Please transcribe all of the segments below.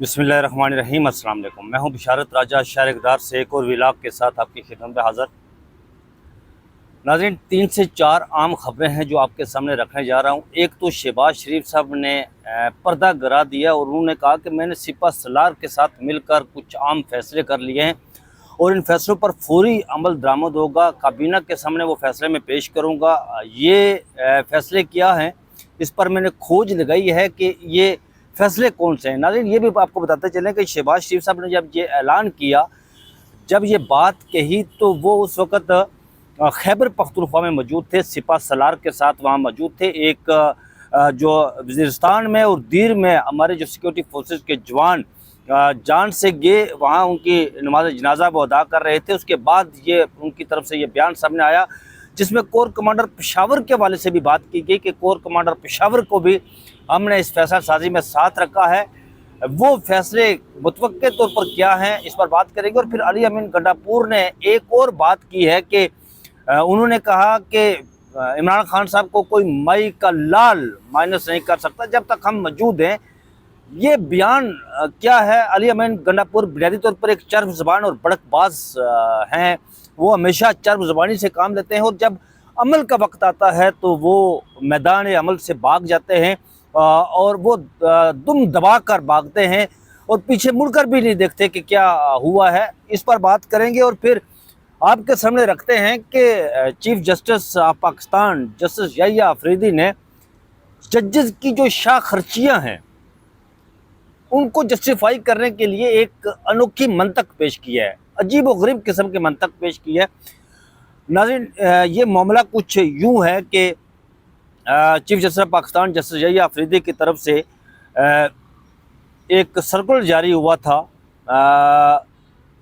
बिस्मिल्लाहिर्रहमानिर्रहीम। अस्सलाम वालेकुम। मैं हूं बिशारत राजा शहर इक़दार से एक और व्लॉग के साथ आपकी खिदमत में हाज़िर। नाज़रीन, 3 से 4 आम खबरें हैं जो आपके सामने रखने जा रहा हूं। एक तो शहबाज शरीफ साहब ने पर्दा गिरा दिया और उन्होंने कहा कि मैंने सिपा सलार के साथ मिलकर कुछ आम फैसले कर लिए हैं और इन फैसलों पर फौरी अमल दरामद होगा। काबीना के सामने वो फैसले में पेश करूँगा। ये फैसले क्या हैं, इस पर मैंने खोज लगाई है कि ये फैसले कौन से हैं। नाज़रीन, ये भी आपको बताते चलें कि शहबाज शरीफ साहब ने जब ये ऐलान किया, जब ये बात कही, तो वो उस वक़्त खैबर पख्तूनख्वा में मौजूद थे, सिपा सलार के साथ वहाँ मौजूद थे। एक जो वज़ीरिस्तान में और दीर में हमारे जो सिक्योरिटी फोर्सेस के जवान जान से गए, वहाँ उनकी नमाज जनाजा वो अदा कर रहे थे। उसके बाद ये उनकी तरफ से ये बयान सामने आया जिसमें कोर कमांडर पेशावर के हवाले से भी बात की गई कि कोर कमांडर पेशावर को भी हमने इस फैसला साजी में साथ रखा है। वो फैसले मुतवक्के तौर पर क्या हैं, इस पर बात करेंगे। और फिर अली अमीन गंडापुर ने एक और बात की है कि उन्होंने कहा कि इमरान खान साहब को कोई मई का लाल माइनस नहीं कर सकता जब तक हम मौजूद हैं। ये बयान क्या है? अली अमीन गंडापुर बुनियादी तौर पर एक चर्ब ज़बान और भड़कबाज हैं। वो हमेशा चर्ब ज़बानी से काम लेते हैं और जब अमल का वक्त आता है तो वो मैदान अमल से भाग जाते हैं और वो दुम दबा कर भागते हैं और पीछे मुड़कर भी नहीं देखते कि क्या हुआ है। इस पर बात करेंगे और फिर आपके सामने रखते हैं कि chief justice of Pakistan justice Yahya Afridi ने जजेस की जो शाह खर्चियाँ हैं उनको जस्टिफाई करने के लिए एक अनोखी मंतक पेश किया है, अजीब व गरीब किस्म के मंतक पेश की है। नाज़रीन, ये मामला कुछ यूँ है कि chief justice of Pakistan justice Yahya Afridi की तरफ से एक सर्कुलर जारी हुआ था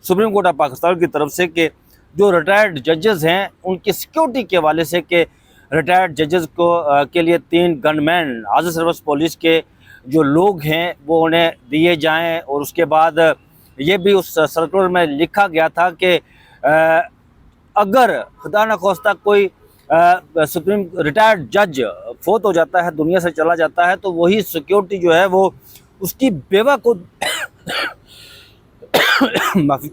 सुप्रीम कोर्ट ऑफ पाकिस्तान की तरफ से कि जो रिटायर्ड जजेस हैं उनकी सिक्योरिटी के हवाले से कि रिटायर्ड जजेस को के लिए 3 गनमैन हाजिर सर्विस पुलिस के जो लोग हैं वो उन्हें दिए जाएं। और उसके बाद ये भी उस सर्कुलर में लिखा गया था कि अगर खुदा न खास्ता कोई सुप्रीम रिटायर्ड जज फोत हो जाता है, दुनिया से चला जाता है, तो वही सिक्योरिटी जो है वो उसकी बेवा को माफी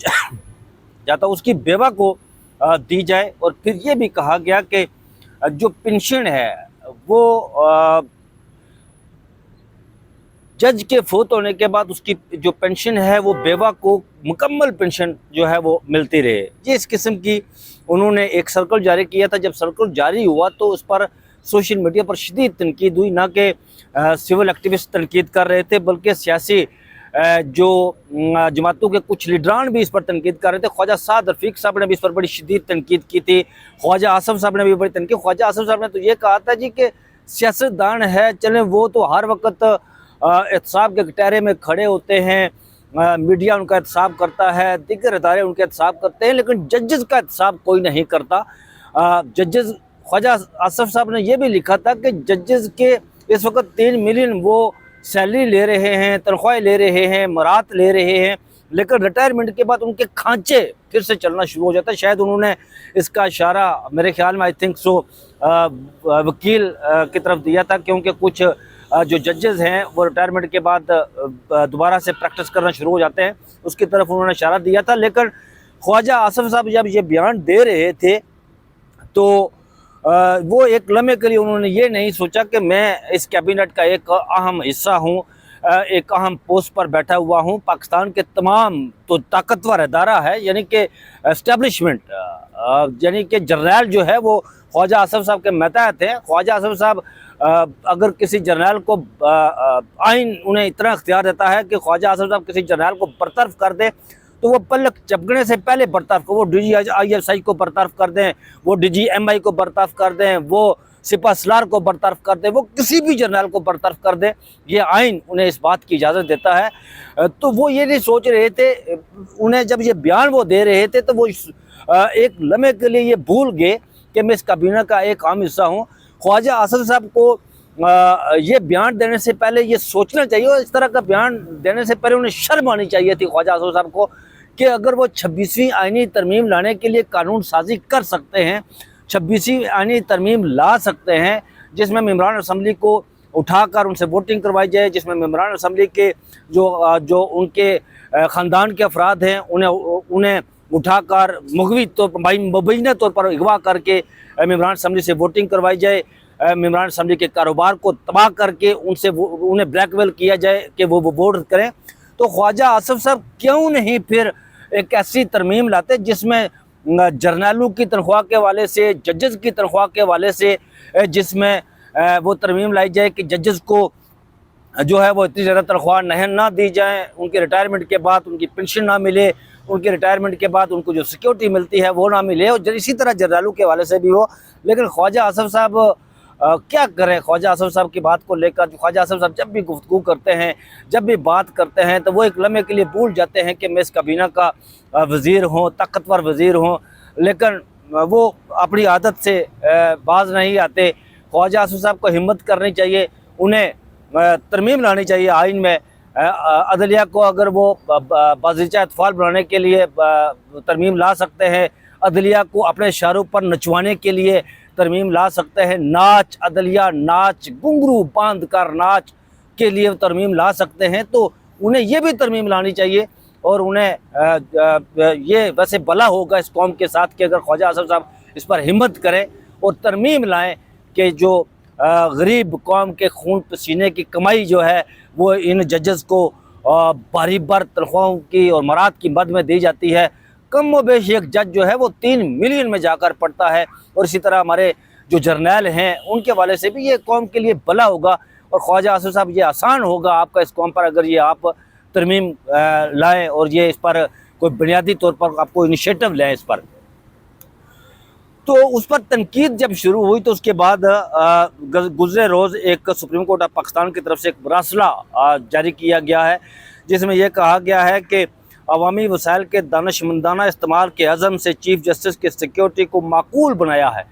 जाता उसकी बेवा को दी जाए। और फिर ये भी कहा गया कि जो पेंशन है वो जज के फोत होने के बाद उसकी जो पेंशन है वो बेवा को मुकम्मल पेंशन जो है वो मिलती रहे। ये इस किस्म की उन्होंने एक सर्कुलर जारी किया था। जब सर्कुलर जारी हुआ तो उस पर सोशल मीडिया पर शदीद तनकीद हुई, ना कि सिविल एक्टिविस्ट तनकीद कर रहे थे बल्कि सियासी जो जमातों के कुछ लीडरान भी इस पर तनकीद कर रहे थे। ख्वाजा साद रफीक साहब ने भी इस पर बड़ी शदीद तनकीद की थी। ख्वाजा आसफ साहब ने भी बड़ी तनकीद। ख्वाजा आसफ साहब ने तो ये कहा था जी कि सियासतदान है, चलें वो तो हर वक्त एहतसाब के कटहरे में खड़े होते हैं, मीडिया उनका एहतसाब करता है, दीगर इदारे उनका एहतसाब करते हैं, लेकिन जजेस का एहतसाब कोई नहीं करता। जजेस ख्वाजा आसफ साहब ने यह भी लिखा था कि जजेस के इस वक्त 3 मिलियन वो सैलरी ले रहे हैं, तनख्वाहें ले रहे हैं, मरात ले रहे हैं, लेकिन रिटायरमेंट के बाद उनके खांचे फिर से चलना शुरू हो जाता है। शायद उन्होंने इसका इशारा मेरे ख्याल में आई थिंक सो वकील की तरफ दिया था, क्योंकि कुछ जो जजेस हैं वो रिटायरमेंट के बाद दोबारा से प्रैक्टिस करना शुरू हो जाते हैं, उसकी तरफ उन्होंने इशारा दिया था। लेकिन ख्वाजा आसफ साहब जब ये बयान दे रहे थे तो वो एक लम्हे के लिए उन्होंने ये नहीं सोचा कि मैं इस कैबिनेट का एक अहम हिस्सा हूँ, एक अहम पोस्ट पर बैठा हुआ हूँ। पाकिस्तान के तमाम तो ताकतवर इदारा है, यानी कि एस्टेब्लिशमेंट, यानी कि जर्नैल जो है वो ख्वाजा आसफ साहब के मतहत हैं। ख्वाजा आसफ साहब अगर किसी जर्नैल को आइन उन्हें इतना इख्तियार देता है कि ख्वाजा आसफ साहब किसी जर्नैल को बरतरफ कर दे तो वो पलक झपकने से पहले बरतरफ को, वो DGI को बरतरफ कर दें, वो DGMI को बरतरफ कर दें, वो सिपा सलार को बरतरफ कर दें, वो किसी भी जर्नल को बरतरफ कर दें, ये आइन उन्हें इस बात की इजाज़त देता है। तो वो ये नहीं सोच रहे थे, उन्हें जब ये बयान वो दे रहे थे तो वो एक लम्हे के लिए ये भूल गए कि मैं इस काबीना का एक आम हिस्सा हूँ। ख्वाजा आसफ साहब को ये बयान देने से पहले ये सोचना चाहिए और इस तरह का बयान देने से पहले उन्हें शर्म आनी चाहिए थी ख्वाजा आसफ साहब को कि अगर वो 26वीं आईनी तरमीम लाने के लिए कानून साजी कर सकते हैं, 26वीं आईनी तरमीम ला सकते हैं जिसमें मेंबरान असम्बली को उठाकर उनसे वोटिंग करवाई जाए, जिसमें मेंबरान असम्बली के जो उनके ख़ानदान के अफराद हैं उन्हें उठाकर मुबैना तौर पर अगवा करके मेंबरान असम्बली से वोटिंग करवाई जाए। मेंबरान असम्बली के कारोबार को तबाह करके उन्हें ब्लैकमेल किया जाए कि वो वोट करें। तो ख्वाजा आसिफ साहब क्यों नहीं फिर एक ऐसी तरमीम लाते जिसमें जर्नलों की तनख्वाह के हवाले से, जजेस की तनख्वाह के हवाले से, जिसमें वो तरमीम लाई जाए कि जजेस को जो है वो इतनी ज़्यादा तनख्वाह ना दी जाए, उनके रिटायरमेंट के बाद उनकी पेंशन ना मिले, उनके रिटायरमेंट के बाद उनको जो सिक्योरिटी मिलती है वो ना मिले, और इसी तरह जर्नलों के हवाले से भी हो। लेकिन ख्वाजा आसिफ साहब क्या करें, ख्वाजा आसिफ साहब की बात को लेकर ख्वाजा आसिफ साहब जब भी गुफ्तगू करते हैं, जब भी बात करते हैं, तो वो एक लम्हे के लिए भूल जाते हैं कि मैं इस काबीना का वज़ीर हूँ, ताकतवर वज़ीर हूँ, लेकिन वो अपनी आदत से बाज नहीं आते। ख्वाजा आसिफ साहब को हिम्मत करनी चाहिए, उन्हें तरमीम लानी चाहिए आइन में। अदलिया को अगर वो बाज़ीचा अतफाल बनाने के लिए तरमीम ला सकते हैं, अदलिया को अपने इशारों पर नचवाने के लिए तरमीम ला सकते हैं, नाच अदलिया नाच घुंघरू बांध कर नाच के लिए तरमीम ला सकते हैं, तो उन्हें ये भी तरमीम लानी चाहिए। और उन्हें ये वैसे भला होगा इस कौम के साथ कि अगर ख्वाजा आसिफ साहब इस पर हिम्मत करें और तरमीम लाएं कि जो गरीब कौम के खून पसीने की कमाई जो है वो इन जजेस को बारी बार तनख्वाहों की और मराद की मद में दी जाती है। कम व बेश एक जज जो है वो 3 मिलियन में जाकर पड़ता है, और इसी तरह हमारे जो जर्नैल हैं उनके वाले से भी ये कौम के लिए भला होगा। और ख्वाजा आसिफ साहब ये आसान होगा आपका इस कौम पर अगर ये आप तरमीम लाएँ और ये इस पर कोई बुनियादी तौर पर आपको इनिशिएटिव लें इस पर। तो उस पर तनकीद जब शुरू हुई तो उसके बाद गुज़रे रोज़ एक सुप्रीम कोर्ट ऑफ पाकिस्तान की तरफ से एक मरासला जारी किया गया है, जिसमें यह कहा गया है कि अवामी वसाइल के दानिशमंदाना इस्तेमाल के अज़म से चीफ जस्टिस की सिक्योरिटी को माकूल बनाया है।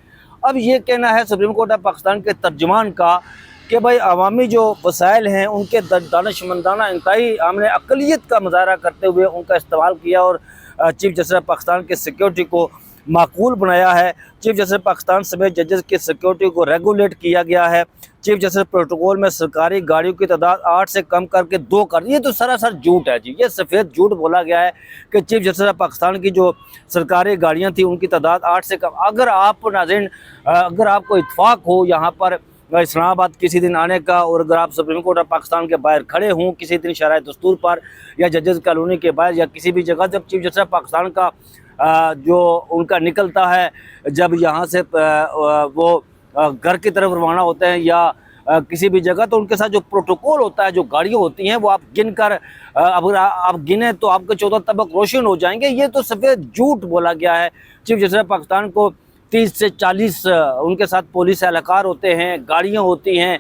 अब ये कहना है सुप्रीम कोर्ट ऑफ पाकिस्तान के तर्जुमान का कि भाई अवामी जो वसाइल हैं उनके दानिशमंदाना इंतहाई हमने अक़लियत का मुजाहरा करते हुए उनका इस्तेमाल किया और चीफ जस्टिस ऑफ पाकिस्तान की सिक्योरिटी को माकूल बनाया है। चीफ जस्टिस पाकिस्तान समेत जजेस की सिक्योरिटी को रेगुलेट किया गया है। चीफ जस्टिस प्रोटोकॉल में सरकारी गाड़ियों की तादाद 8 से कम करके 2 कर, ये तो सरासर झूठ है जी, ये सफ़ेद झूठ बोला गया है कि चीफ जस्टिस पाकिस्तान की जो सरकारी गाड़ियाँ थी उनकी तादाद 8 से कम। अगर आप नाज़रीन अगर आपको इत्फाक हो यहाँ पर इस्लामाबाद किसी दिन आने का, और अगर आप सुप्रीम कोर्ट ऑफ पाकिस्तान के बाहर खड़े हों किसी दिन शराय दस्तूर पर या जजेस कॉलोनी के बाहर या किसी भी जगह, जब चीफ जस्टिस पाकिस्तान का जो उनका निकलता है, जब यहाँ से वो घर की तरफ रवाना होते हैं या किसी भी जगह, तो उनके साथ जो प्रोटोकॉल होता है, जो गाड़ियाँ होती हैं वो आप गिन कर अगर आप गिने तो आपके 14 तबक रोशन हो जाएंगे। ये तो सफ़ेद झूठ बोला गया है। चीफ जस्टिस पाकिस्तान को 30 से 40 उनके साथ पुलिस एहलकार होते हैं, गाड़ियाँ होती हैं,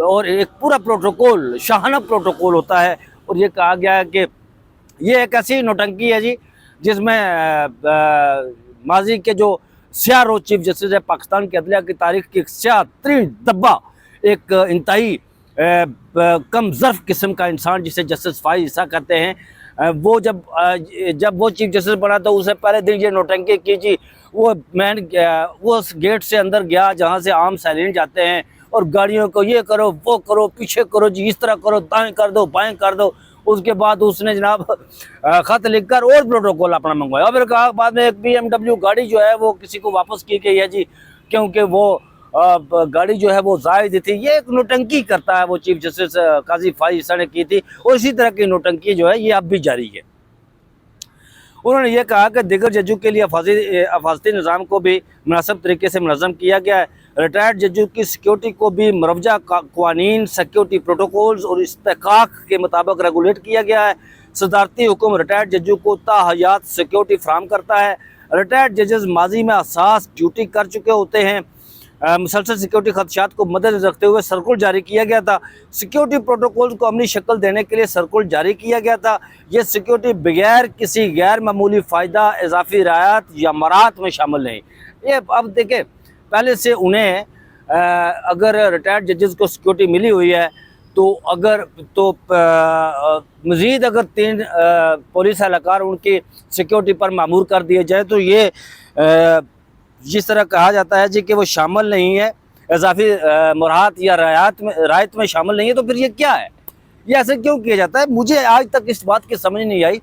और एक पूरा प्रोटोकॉल शाहाना प्रोटोकॉल होता है। और ये कहा गया है कि ये एक ऐसी नौटंकी है जी जिसमें माजी के जो स्याह रोज चीफ जस्टिस है पाकिस्तान की अदलिया की तारीख की स्याह तरीन दब्बा, एक इंतहाई कम ज़र्फ किस्म का इंसान जिसे जस्टिस फाइज ईसा कहते हैं, वो जब वो चीफ जस्टिस बना तो उससे पहले दिन ये नौटंकी की जी, वो उस गेट से अंदर गया जहाँ से आम सैलानी जाते हैं, और गाड़ियों को ये करो वो करो पीछे करो जी, इस तरह करो, दाएँ कर दो बाएँ कर दो। उसके बाद उसने जनाब ख़त लिखकर और प्रोटोकॉल अपना मंगवाया, और फिर कहा बाद में एक BMW गाड़ी जो है वो किसी को वापस की गई है जी, क्योंकि वो गाड़ी जो है वो जायद थी। ये एक नौटंकी करता है वो चीफ जस्टिस काजी फाइज ईसा ने की थी, और इसी तरह की नौटंकी जो है ये अब भी जारी है। उन्होंने ये कहा कि दीगर जजों के लिए अफाजती निज़ाम को भी मुनासिब तरीके से मुनज़्ज़म किया गया है। रिटायर्ड जजों की सिक्योरिटी को भी मुरवजा क़वानीन, सिक्योरिटी प्रोटोकॉल्स और इस्तेकाक के मुताबिक रेगुलेट किया गया है। सदारती हुक्म रिटायर्ड जजों को ताहयात सिक्योरिटी फ्राहम करता है। रिटायर्ड जजेस माजी में असास ड्यूटी कर चुके होते हैं। मुसलसल सिक्योरिटी खदशात को मद्देनज़र रखते हुए सर्कुलर जारी किया गया था। सिक्योरिटी प्रोटोकॉल को अमली शक्ल देने के लिए सर्कुलर जारी किया गया था। ये सिक्योरिटी बगैर किसी गैर मामूली फ़ायदा, इजाफी रायत या मराहत में शामिल नहीं। ये अब देखें, पहले से उन्हें अगर रिटायर्ड जजेस को सिक्योरिटी मिली हुई है तो मज़ीद अगर 3 पुलिस एहलकार उनकी सिक्योरिटी पर मामूर कर दिए जाए तो ये जिस तरह कहा जाता है जी कि वो शामिल नहीं है, इजाफी मुराहत या रायत में शामिल नहीं है, तो फिर ये क्या है? ये ऐसे क्यों किया जाता है? मुझे आज तक इस बात की समझ नहीं आई।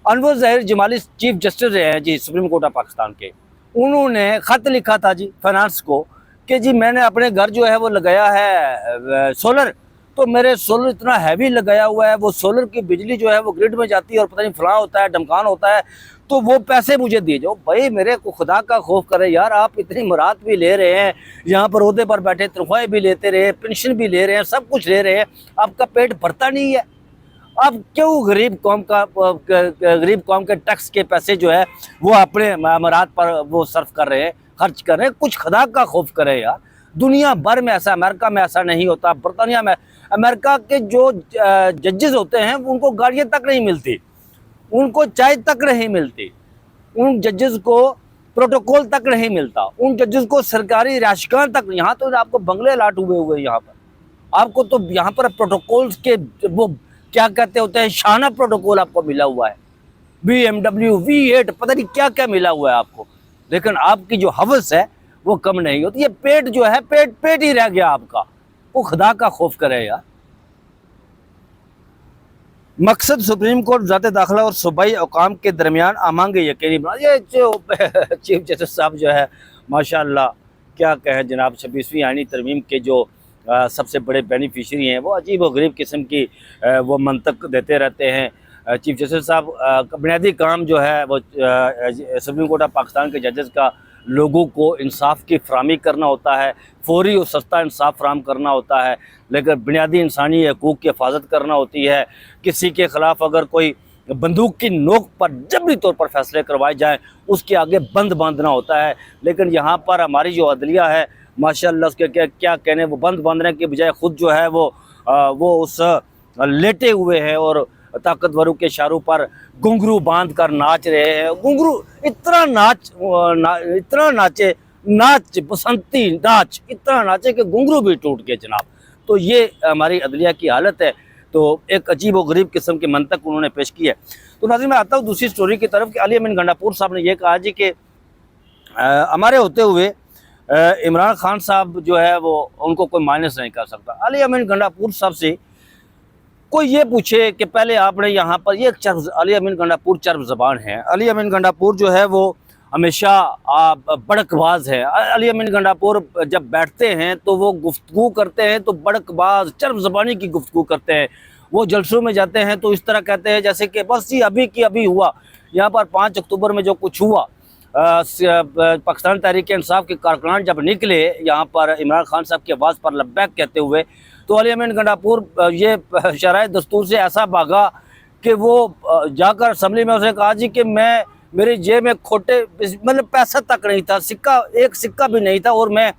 अनवर ज़हीर जमाली चीफ जस्टिस रहे हैं जी सुप्रीम कोर्ट ऑफ पाकिस्तान के, उन्होंने ख़त लिखा था जी फाइनेंस को कि जी मैंने अपने घर जो है वो लगाया है सोलर, तो मेरे सोलर इतना हैवी लगाया हुआ है, वो सोलर की बिजली जो है वो ग्रिड में जाती है और पता नहीं फलां होता है ढमकान होता है, तो वो पैसे मुझे दिए जाओ। भाई मेरे को खुदा का खौफ करे यार, आप इतनी मुराद भी ले रहे हैं, यहाँ पर ओहदे पर बैठे तनख्वाहें भी लेते रहे, पेंशन भी ले रहे हैं, सब कुछ ले रहे हैं, आपका पेट भरता नहीं है। अब क्यों गरीब कौम के टैक्स के पैसे जो है वो अपने मराद पर वो सर्फ कर रहे हैं, खर्च कर रहे हैं? कुछ खुदा का खौफ करें यार। दुनिया भर में ऐसा, अमेरिका में ऐसा नहीं होता, बरतानिया में, अमेरिका के जो जजेस होते हैं उनको गाड़ियाँ तक नहीं मिलती, उनको चाय तक नहीं मिलती, उन जजेस को प्रोटोकॉल तक नहीं मिलता, उन जजेस को सरकारी राशगान तक। यहाँ तो आपको बंगले अलाट हुए हुए, यहाँ पर आपको तो यहाँ पर प्रोटोकॉल्स के वो क्या कहते होते हैं, शाना प्रोटोकॉल आपको मिला हुआ है, BMW V8 पता नहीं क्या क्या मिला हुआ है आपको, लेकिन आपकी जो हवस है वो कम नहीं होती। ये पेट जो है पेट ही रह गया आपका, वो खुदा का खौफ करे यार। मकसद सुप्रीम कोर्ट ज़ात दाखिला और सूबाई हुकाम के दरमियान आमांग यकीनी बना। ये जो चीफ जस्टिस साहब जो है माशाअल्लाह क्या कहें जनाब, 26वीं आईनी तरमीम के जो सबसे बड़े बेनिफिशरी हैं, वो अजीब व गरीब किस्म की वो मंतक देते रहते हैं। चीफ जस्टिस साहब का बुनियादी काम जो है वो सुप्रीम कोर्ट ऑफ पाकिस्तान के जजेस का लोगों को इंसाफ की फराहमी करना होता है, फौरी और सस्ता इंसाफ फराहम करना होता है, लेकिन बुनियादी इंसानी हकूक़ की हिफाजत करना होती है। किसी के ख़िलाफ़ अगर कोई बंदूक की नोक पर जबरी तौर पर फैसले करवाए जाएँ, उसके आगे बंद बांधना होता है। लेकिन यहाँ पर हमारी जो अदलिया है माशाअल्लाह, उसके क्या कहने, वो बंद बांधने के बजाय ख़ुद जो है वो उस लेटे हुए हैं और ताकतवरों के इशारों पर घुंघरू बांध कर नाच रहे हैं। घुंघरू इतना नाच बसंती नाच इतना नाचे कि घुंघरू भी टूट गए जनाब। तो ये हमारी अदलिया की हालत है। तो एक अजीब व गरीब किस्म की मंतक उन्होंने पेश की है। तो नाज़रीन मैं आता हूँ दूसरी स्टोरी की तरफ कि अली अमीन गंडापुर साहब ने यह कहा जी कि हमारे होते हुए इमरान खान साहब जो है वो उनको कोई माइनस नहीं कर सकता। अली अमीन गंडापुर साहब से कोई ये पूछे कि पहले आपने यहाँ पर ये अली अमीन गंडापुर चर्ब ज़बान है। अली अमीन गंडापुर जो है वो हमेशा बड़कबाज है। अली अमीन गंडापुर जब बैठते हैं तो वो गुफ्तगू करते हैं तो बड़कबाज चर्ब ज़बानी की गुफ्तगू करते हैं। वो जलसों में जाते हैं तो इस तरह कहते हैं जैसे कि बस जी अभी की अभी हुआ। यहाँ पर 5 अक्टूबर में जो कुछ हुआ, पाकिस्तान तहरीक इंसाफ के कारकुनान जब निकले यहाँ पर इमरान खान साहब की आवाज़ पर लब्बैक कहते हुए, तो अली अमीन गंडापुर ये शराय दस्तूर से ऐसा भागा कि वो जाकर असम्बली में उसने कहा जी कि मेरी जेब में खोटे मतलब पैसा तक नहीं था, एक सिक्का भी नहीं था, और मैं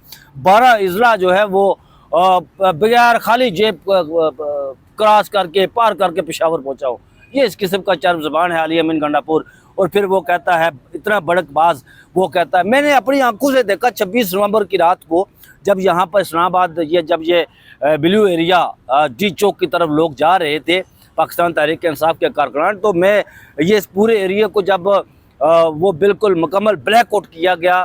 12 इजला जो है वो बगैर खाली जेब क्रॉस करके पार करके पेशावर पहुँचा हूँ। ये इस किस्म का चर्ब ज़बान है अली अमीन गंडापुर। और फिर वो कहता है इतना बड़कबाज, वो कहता है मैंने अपनी आंखों से देखा 26 नवंबर की रात को जब यहाँ पर इस्लामाबाद जब ये ब्लू एरिया जी चौक की तरफ लोग जा रहे थे पाकिस्तान तहरीक इंसाफ के कारकुनान, तो मैं ये इस पूरे एरिया को जब वो बिल्कुल मुकम्मल ब्लैक आउट किया गया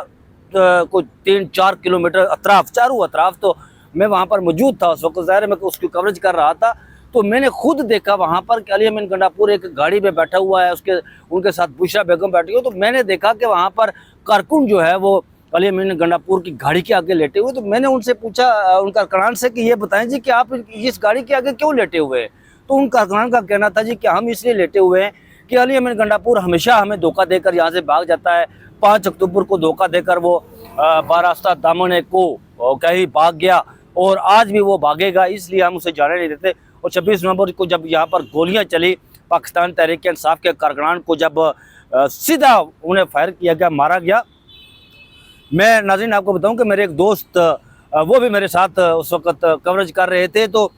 कुछ 3-4 किलोमीटर चारों अतराफ, तो मैं वहाँ पर मौजूद था उस वक्त, ज़ाहिर मैं उसकी कवरेज कर रहा था। तो मैंने खुद देखा वहाँ पर कि अली अमीन गंडापुर एक गाड़ी में बैठा हुआ है, उनके साथ बुशरा बेगम बैठी हो। तो मैंने देखा कि वहाँ पर कारकुन जो है वो अली अमीन गंडापुर की गाड़ी के आगे लेटे हुए। तो मैंने उनसे पूछा उन कारकुनान से कि ये बताएं जी कि आप इस गाड़ी के आगे क्यों लेटे हुए हैं? तो उन कारकुनान का कहना था जी कि हम इसलिए लेटे हुए हैं कि अली अमीन गंडापुर हमेशा हमें धोखा देकर यहाँ से भाग जाता है। 5 अक्टूबर को धोखा देकर वो बारास्ता दामन को कहीं भाग गया और आज भी वो भागेगा, इसलिए हम उसे जाने नहीं देते। और 26 नवंबर को जब यहाँ पर गोलियाँ चली पाकिस्तान तहरीक इंसाफ के कारकुनान को जब सीधा उन्हें फायर किया गया, मारा गया। मैं नाज़रीन आपको बताऊं कि मेरे एक दोस्त वो भी मेरे साथ उस वक़्त कवरेज कर रहे थे, तो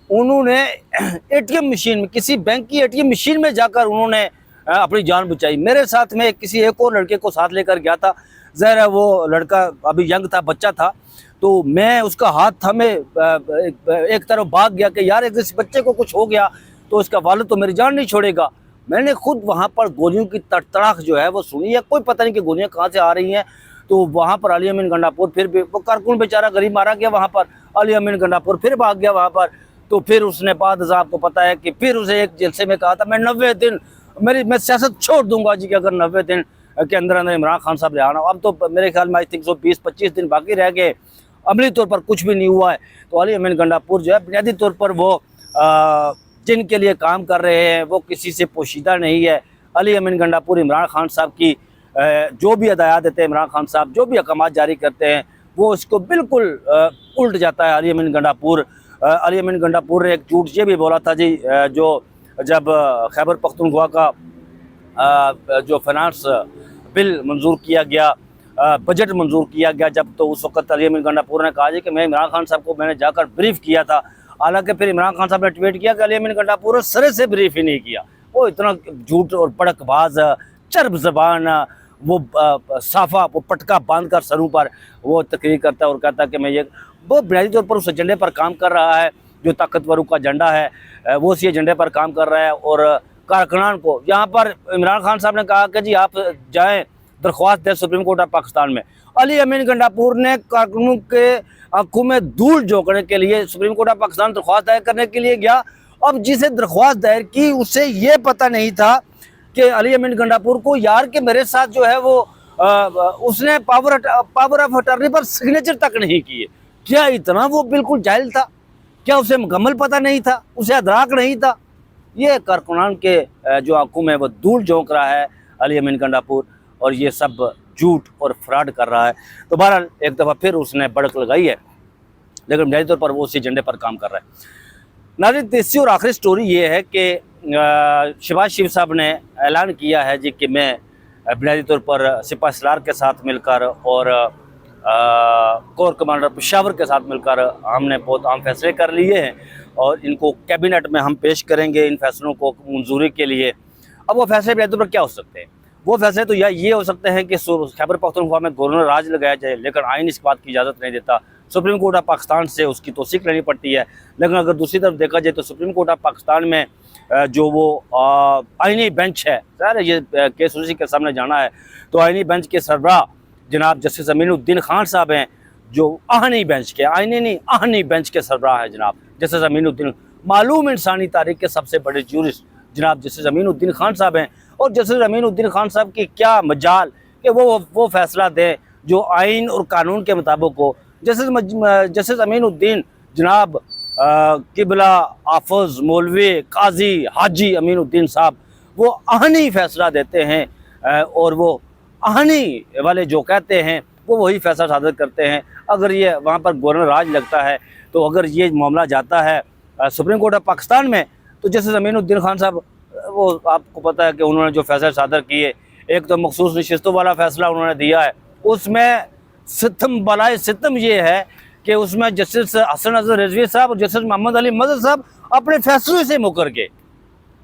उन्होंने ATM मशीन में, किसी बैंक की ATM मशीन में जाकर उन्होंने अपनी जान बचाई। मेरे साथ में किसी एक और लड़के को साथ लेकर गया था, ज़ाहिर है वो लड़का अभी यंग था, बच्चा था, तो मैं उसका हाथ थमे एक तरफ भाग गया कि यार इस बच्चे को कुछ हो गया तो इसका वालिद तो मेरी जान नहीं छोड़ेगा। मैंने खुद वहाँ पर गोलियों की तड़तड़ाहट जो है वो सुनी है, कोई पता नहीं कि गोलियाँ कहाँ से आ रही हैं। तो वहाँ पर अली अमीन गंडापुर फिर भी वो कारकुन बेचारा गरीब मारा गया वहाँ पर, अली अमीन गंडापुर फिर भाग गया वहाँ पर। तो फिर उसने बाद आपको पता है कि फिर उसे एक जलसे में कहा था मैं 90 दिन मैं सियासत छोड़ दूंगा जी, कि अगर 90 दिन के अंदर अंदर इमरान खान साहब ले आना। अब तो मेरे ख्याल में आई थिंक 20-25 दिन बाकी रह गए, अमली तौर पर कुछ भी नहीं हुआ है। तो अली अमीन गंडापुर जो है बुनियादी तौर पर वो जिनके लिए काम कर रहे हैं वो किसी से पोशीदा नहीं है। अली अमीन गंडापुर इमरान खान साहब की जो भी हदायत देते हैं, इमरान खान साहब जो भी अहकाम जारी करते हैं वो इसको बिल्कुल उल्ट जाता है अली अमीन गंडापुर। अली अमीन गंडापुर ने एक झूठ ये भी बोला था जी, जो जब खैबर पख्तूनख्वा का जो फाइनेंस बिल मंजूर किया गया, बजट मंजूर किया गया जब, तो उस वक्त अली अमीन गंडापुर ने कहा जी कि मैं इमरान खान साहब को मैंने जाकर ब्रीफ किया था। हालांकि फिर इमरान खान साहब ने ट्वीट किया कि अली अमीन गंडापुर ने सरे से ब्रीफ ही नहीं किया। वो इतना झूठ और पड़कबाज चर्ब ज़बान, वो साफा वो पटका बांध कर सरों पर वो तकरीर करता है और कहता है कि मैं ये, वो बुनियादी तौर पर उस एजेंडे पर काम कर रहा है जो ताकतवरों का एजेंडा है, वो उसी एजेंडे पर काम कर रहा है। और कारकुनान को यहाँ पर इमरान खान साहब ने कहा कि जी आप जाएँ दरख्वास्त दें सुप्रीम कोर्ट ऑफ पाकिस्तान में। अली अमीन गंडापुर ने कारकुनों के आंखों में धूल झोंकने के लिए सुप्रीम कोर्ट ऑफ पाकिस्तान दरख्वास्त दायर करने के लिए गया। अब जिसे दरख्वास्त दायर की उसे ये पता नहीं था कि अली अमीन गंडापुर को यार कि मेरे साथ जो है वो उसने पावर ऑफ अटॉर्नी पर सिग्नेचर तक नहीं किए। क्या इतना वो बिल्कुल जाहिल था? क्या उसे मुकम्मल पता नहीं था? उसे अदराक नहीं था? ये कारकुनान के जो आंखों में वो धूल झोंक रहा है अली अमीन गंडापुर, और ये सब झूठ और फ्रॉड कर रहा है। तो बहरहाल एक दफ़ा फिर उसने बड़क लगाई है, लेकिन बुनियादी तौर पर वो उसी एजेंडे पर काम कर रहा है। नाज़रीन, तीसरी और आखिरी स्टोरी ये है कि शहबाज शरीफ साहब ने ऐलान किया है जी कि मैं बुनियादी तौर पर सिपा सलार के साथ मिलकर और कोर कमांडर पेशावर के साथ मिलकर हमने बहुत अहम फैसले कर लिए हैं और इनको कैबिनेट में हम पेश करेंगे इन फैसलों को मंजूरी के लिए। अब वो फैसले बुनियादी तौर पर क्या हो सकते हैं? वो फैसले तो ये हो सकते हैं कि खैबर पख्तूनख्वा में गवर्नर राज लगाया जाए, लेकिन आइन इस बात की इजाज़त नहीं देता। सुप्रीम कोर्ट ऑफ पाकिस्तान से उसकी तौसीक लेनी पड़ती है। लेकिन अगर दूसरी तरफ देखा जाए तो सुप्रीम कोर्ट ऑफ पाकिस्तान में जो वो आइनी बेंच है, सर ये केस उसी के सामने जाना है, तो आइनी बेंच के सरबराह जनाब जस्टिस अमीनुद्दीन खान साहब हैं, जो आहनी बेंच के, आइनी नहीं आहनी बेंच के सरबराह है जनाब जस्टिस अमीनुद्दीन, मालूम इंसानी तारीख के सबसे बड़े जूरिस्ट जनाब जस्टिस अमीनुद्दीन खान साहब हैं। और जस्टिस अमीनुद्दीन खान साहब की क्या मजाल कि वो फैसला दें जो आइन और कानून के मुताबिक हो। जस्टिस अमीनुद्दीन जनाब किबला आफज मौलवी काजी हाजी अमीनुद्दीन साहब वो आहनी फैसला देते हैं और वो आहनी वाले जो कहते हैं वो वही फैसला सादर करते हैं। अगर ये वहाँ पर गवर्नर राज लगता है, तो अगर ये मामला जाता है सुप्रीम कोर्ट ऑफ पाकिस्तान में, तो जस्टिस अमीनुद्दीन खान साहब, वो आपको पता है कि उन्होंने जो फैसले सादर किए, एक तो मखसूस नशिस्तों वाला फैसला उन्होंने दिया है, उसमें सितम बलाए सितम ये है कि उसमें जस्टिस हसन अजहर रिजवी साहब और जस्टिस मोहम्मद अली मजहर साहब अपने फैसलों से मुकर के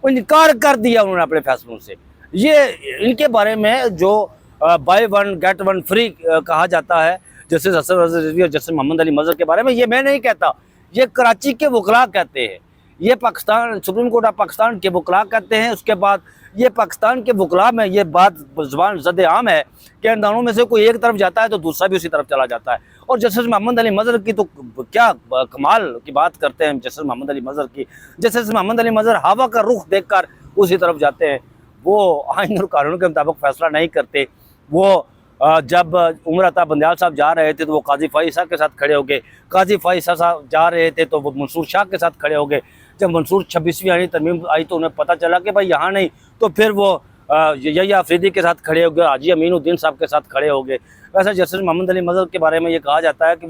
इनकार कर दिया उन्होंने अपने फैसलों से। ये इनके बारे में जो by one get one free कहा जाता है जस्टिस हसन अजहर रिजवी और जस्टिस मोहम्मद अली मजहर के बारे में, ये मैं नहीं कहता, ये कराची के वकला कहते हैं, ये Pakistan supreme court of Pakistan के वकला कहते हैं। उसके बाद ये पाकिस्तान के वकला में ये बात ज़बान ज़द आम है कि इन दोनों में से कोई एक तरफ जाता है तो दूसरा भी उसी तरफ चला जाता है। और जस्टिस मोहम्मद अली मजहर की तो क्या कमाल की बात करते हैं जस्टिस मोहम्मद अली मजहर की। जस्टिस मोहम्मद अली मजहर हवा का रुख देखकर उसी तरफ जाते हैं, वो आइन और कानून के मुताबिक फैसला नहीं करते। वो जब उमर अता बंदयाल साहब जा रहे थे तो वो काजी फाइज साहब के साथ खड़े हो गए, काजी फाइज साहब जा रहे थे तो वो मंसूर शाह के साथ खड़े हो गए। जब मंसूर 26वीं आनी तरमीम आई तो उन्हें पता चला कि भाई यहाँ नहीं, तो फिर वो यही आफरीदी के साथ खड़े हो गए, हाजी अमीनुद्दीन साहब के साथ खड़े हो गए। वैसे जस्टिस मोहम्मद अली मजहर के बारे में ये कहा जाता है कि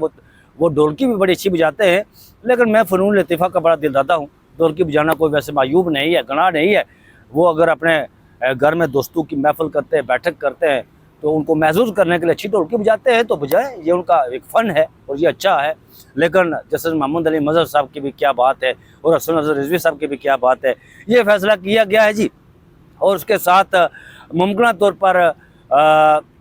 वो ढोलकी भी बड़ी अच्छी बजाते हैं, लेकिन मैं फ़नून लतीफ़ा का बड़ा दिलदाता हूँ। ढोलकी बजाना कोई वैसे मायूब नहीं है, गुनाह नहीं है। वो अगर अपने घर में दोस्तों की महफिल करते हैं, बैठक करते हैं, तो उनको महसूस करने के लिए अच्छी ढोलकी बजाते हैं तो बजाएं, ये उनका एक फ़न है और ये अच्छा है। लेकिन जस्टिस मोहम्मद अली मजहर साहब की भी क्या बात है और हसन अजहर रिजवी साहब की भी क्या बात है। ये फैसला किया गया है जी, और उसके साथ मुमकिन तौर पर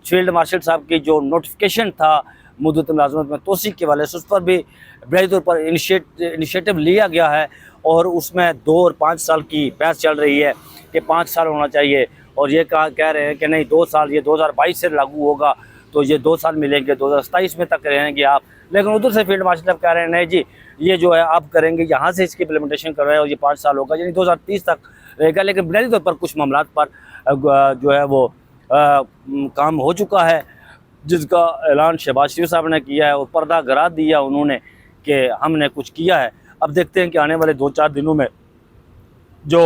फील्ड मार्शल साहब की जो नोटिफिकेशन था मुद्दत मुलाज़मत में तोसीक के वाले से, उस पर भी बड़े तौर पर इनिशिएटिव लिया गया है और उसमें 2 और 5 साल की बहस चल रही है कि 5 साल होना चाहिए, और ये कह रहे हैं कि नहीं 2 साल, ये 2022 से लागू होगा। तो ये 2 साल मिलेंगे, 2027 में तक रहेंगे आप। लेकिन उधर से फील्ड मार्शल साहब कह रहे हैं नहीं जी, ये जो है आप करेंगे, यहाँ से इसकी इम्प्लीमेंटेशन कर रहे हैं और ये 5 साल होगा, यानी 2030 तक रहेगा। लेकिन बुनियादी तौर पर कुछ मामलात पर जो है वो काम हो चुका है, जिसका ऐलान शहबाज शरीफ साहब ने किया है और पर्दा गिरा दिया उन्होंने कि हमने कुछ किया है। अब देखते हैं कि आने वाले 2-4 दिनों में जो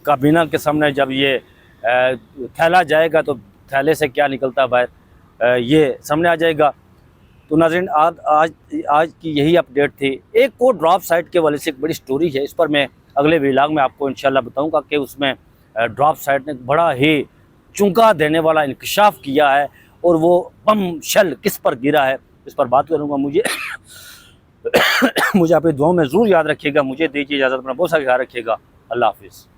काबीना के सामने जब ये थैला जाएगा तो थैले से क्या निकलता बाहर ये सामने आ जाएगा। तो नाज़रीन आज की यही अपडेट थी। एक और ड्रॉप साइट के वाले से एक बड़ी स्टोरी है, इस पर मैं अगले व्लॉग में आपको इंशाल्लाह बताऊंगा कि उसमें ड्रॉप साइट ने बड़ा ही चौंका देने वाला इंकशाफ किया है और वो बम शल किस पर गिरा है इस पर बात करूंगा। मुझे मुझे अपनी दुआओं में ज़रूर याद रखिएगा। मुझे दीजिए इजाज़त, अपना बहुत सा ख्याल रखिएगा। अल्लाह हाफिज़।